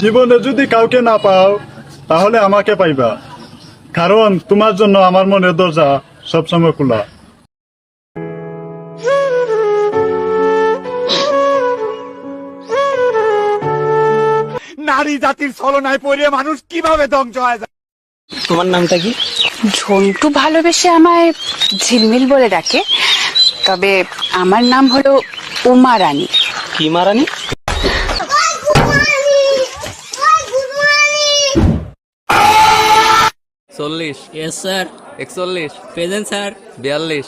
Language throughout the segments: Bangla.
জীবনে যদি কাউকে না পাও তাহলে আমাকে পাইবা, কারণ তোমার জন্য আমার মনের দরজা সবসময় খোলা। নারী জাতির ছলনায় পড়ে মানুষ কিভাবে ধ্বংস হয়ে যায়। তোমার নামটা কি? ঝন্টু ভালোবেসে আমায় ঝিলমিল বলে ডাকে, তবে আমার নাম হলো উমা রানী। কি মারানি? চল্লিশ। Yes sir. 41। Present sir. 42।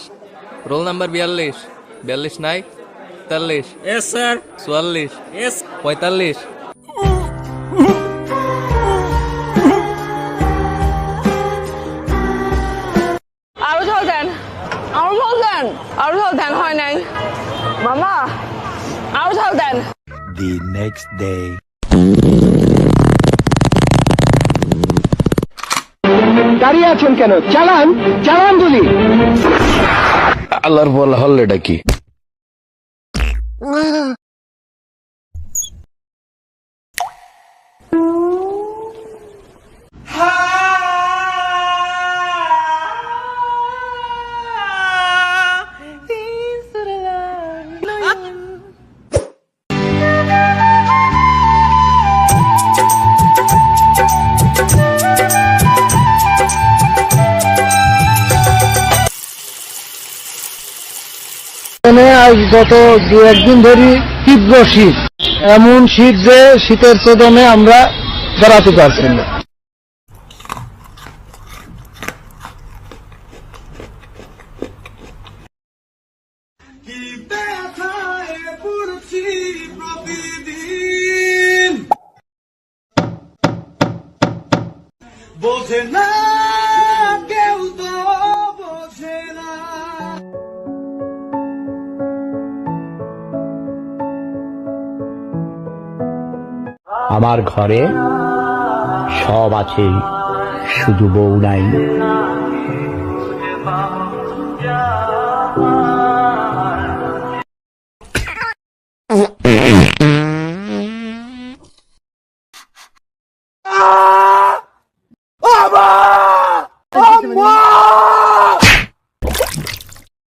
Roll number 42। 42 নাই। 43। Yes sir. 44। ইয়েস। 45। আরো ঝোল দেন, আরো ঝোল দেন, আরো ঝোল দেন, হয় নাই মামা, আরো ঝোল দেন। The next day. দাঁড়িয়ে আছেন কেন? চালান, চালান বলি। আল্লাহর বলা হল্লেটা কি? আজ গত 2-1 দিন ধরে তীব্র শীত, এমন শীত যে শীতের চোদনে আমরা দাঁড়াতে পারছি না। বোঝে না কেউ, তো বোঝে না। আমার ঘরে সব আছে, শুধু বউ নাই।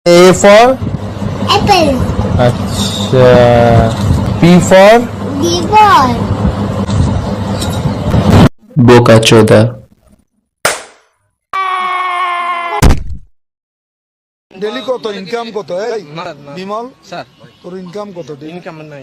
A for apple, আচ্ছা, P for ball, বোকাচোদা। ডেলি কত ইনকাম কত? এই বিমল স্যার, তোর ইনকাম কত? ইনকাম নাই।